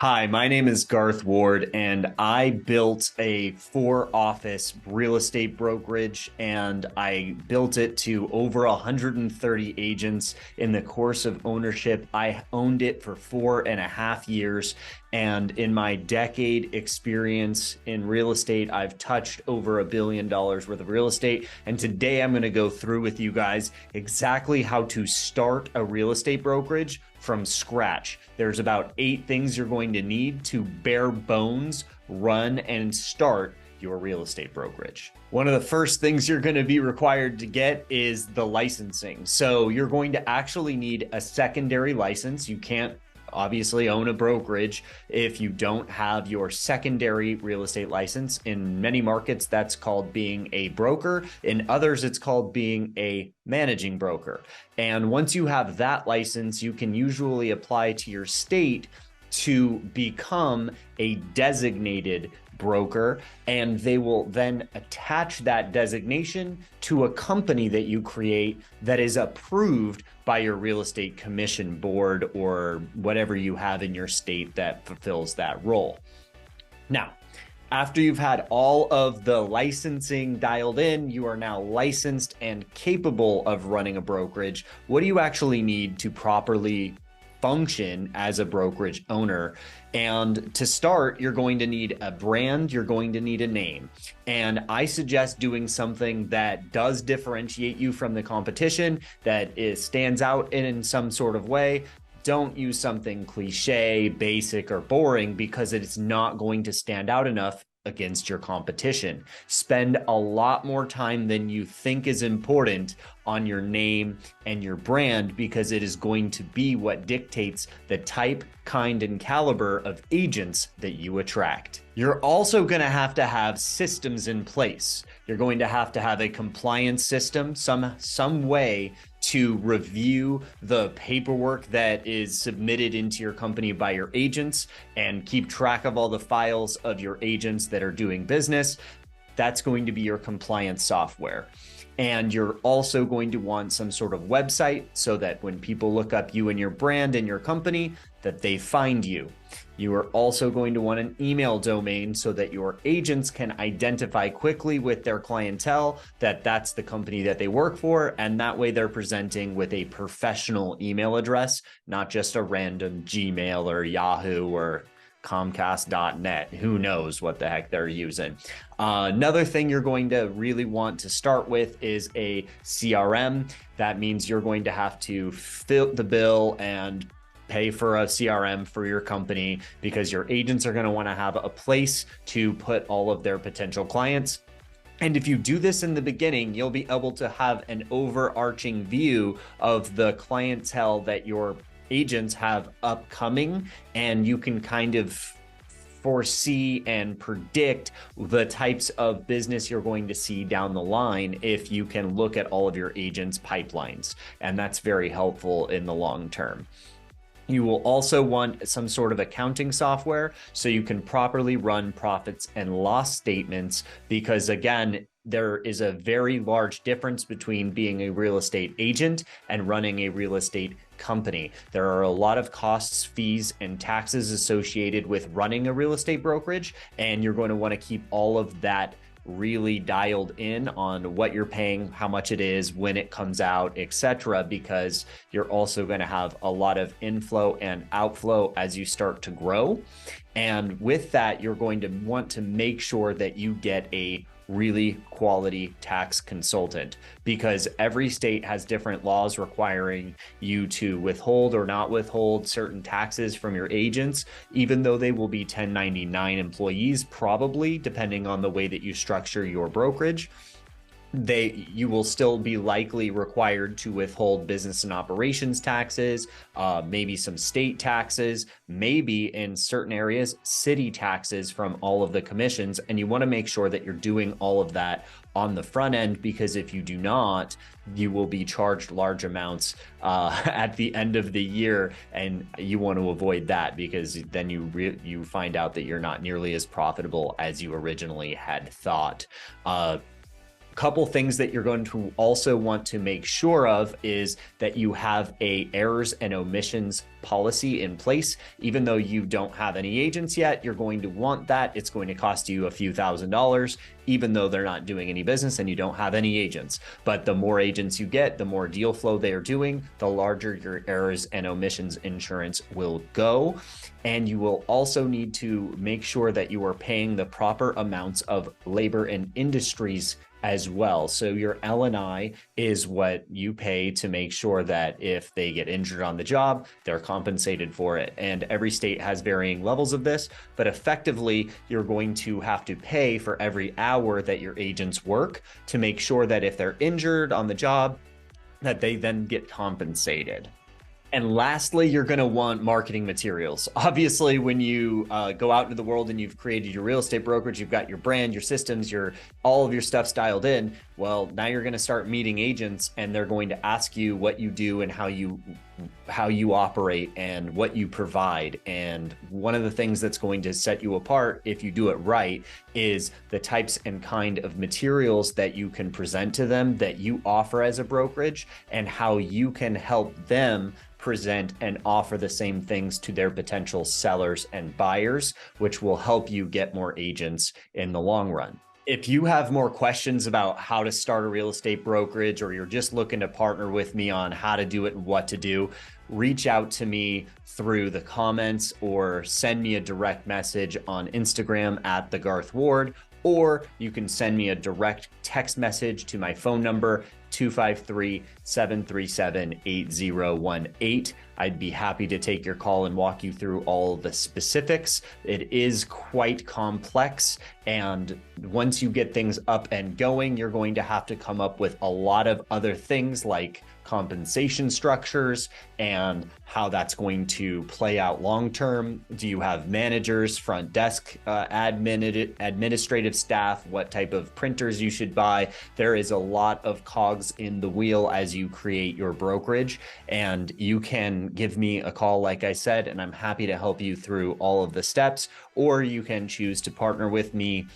Hi, my name is Garth Ward, and I built a four-office real estate brokerage, and I built it to over 130 agents in the course of ownership. I owned it for 4.5 years, and in my decade experience in real estate, I've touched over $1 billion worth of real estate. And today I'm going to go through with you guys exactly how to start a real estate brokerage from scratch. There's about 8 things you're going to need to bare bones run and start your real estate brokerage. One of the first things you're going to be required to get is the licensing. So you're going to actually need a secondary license. You can't obviously own a brokerage if you don't have your secondary real estate license. In many markets, that's called being a broker. In others, it's called being a managing broker. And once you have that license, you can usually apply to your state to become a designated broker, and they will then attach that designation to a company that you create that is approved by your real estate commission board or whatever you have in your state that fulfills that role. Now, after you've had all of the licensing dialed in, you are now licensed and capable of running a brokerage. What do you actually need to properly function as a brokerage owner? And to start, you're going to need a brand, you're going to need a name. And I suggest doing something that does differentiate you from the competition, that stands out in some sort of way. Don't use something cliche, basic, or boring, because it's not going to stand out enough against your competition. Spend a lot more time than you think is important on your name and your brand, because it is going to be what dictates the type, kind, and caliber of agents that you attract. You're also going to have systems in place. You're going to have a compliance system, some way to review the paperwork that is submitted into your company by your agents and keep track of all the files of your agents that are doing business. That's going to be your compliance software. And you're also going to want some sort of website so that when people look up you and your brand and your company, that they find you. You are also going to want an email domain so that your agents can identify quickly with their clientele that that's the company that they work for. And that way they're presenting with a professional email address, not just a random Gmail or Yahoo or Comcast.net. Who knows what the heck they're using. Another thing you're going to really want to start with is a CRM. That means you're going to have to fill the bill and pay for a CRM for your company, because your agents are going to want to have a place to put all of their potential clients. And if you do this in the beginning, you'll be able to have an overarching view of the clientele that your agents have upcoming, and you can kind of foresee and predict the types of business you're going to see down the line if you can look at all of your agents' pipelines. And that's very helpful in the long term. You will also want some sort of accounting software so you can properly run profits and loss statements, because again, there is a very large difference between being a real estate agent and running a real estate company. There are a lot of costs, fees, and taxes associated with running a real estate brokerage, and you're going to want to keep all of that really dialed in on what you're paying, how much it is, when it comes out, etc., because you're also going to have a lot of inflow and outflow as you start to grow. And with that, you're going to want to make sure that you get a really quality tax consultant, because every state has different laws requiring you to withhold or not withhold certain taxes from your agents, even though they will be 1099 employees, probably, depending on the way that you structure your brokerage. You will still be likely required to withhold business and operations taxes, maybe some state taxes, maybe in certain areas, city taxes from all of the commissions. And you want to make sure that you're doing all of that on the front end, because if you do not, you will be charged large amounts at the end of the year, and you want to avoid that, because then you find out that you're not nearly as profitable as you originally had thought. couple things that you're going to also want to make sure of is that you have a errors and omissions policy in place. Even though you don't have any agents yet, you're going to want that. It's going to cost you a few $1,000s, even though they're not doing any business and you don't have any agents. But the more agents you get, the more deal flow they are doing, the larger your errors and omissions insurance will go. And you will also need to make sure that you are paying the proper amounts of labor and industries as well. So your L&I is what you pay to make sure that if they get injured on the job, they're compensated for it. And every state has varying levels of this, but effectively you're going to have to pay for every hour that your agents work to make sure that if they're injured on the job, that they then get compensated. And lastly, you're going to want marketing materials. Obviously, when you go out into the world and you've created your real estate brokerage, you've got your brand, your systems, all of your stuff's dialed in. Well, now you're going to start meeting agents and they're going to ask you what you do and how you operate and what you provide. And one of the things that's going to set you apart if you do it right is the types and kind of materials that you can present to them that you offer as a brokerage and how you can help them present and offer the same things to their potential sellers and buyers, which will help you get more agents in the long run. If you have more questions about how to start a real estate brokerage, or you're just looking to partner with me on how to do it and what to do, reach out to me through the comments or send me a direct message on Instagram at the Garth Ward, or you can send me a direct text message to my phone number, 253-737-8018. I'd be happy to take your call and walk you through all the specifics. It is quite complex, and once you get things up and going, you're going to have to come up with a lot of other things like compensation structures and how that's going to play out long term. Do you have managers, front desk administrative staff, what type of printers you should buy? There is a lot of cogs in the wheel as you create your brokerage, and you can give me a call, like I said, and I'm happy to help you through all of the steps, or you can choose to partner with me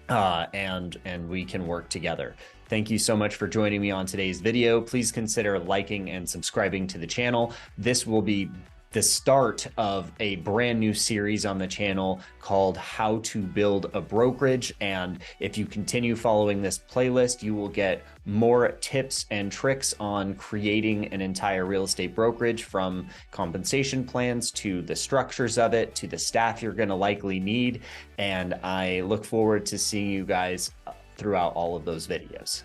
and we can work together. Thank you so much for joining me on today's video. Please consider liking and subscribing to the channel. This will be the start of a brand new series on the channel called How to Build a Brokerage. And if you continue following this playlist, you will get more tips and tricks on creating an entire real estate brokerage, from compensation plans to the structures of it to the staff you're going to likely need. And I look forward to seeing you guys throughout all of those videos.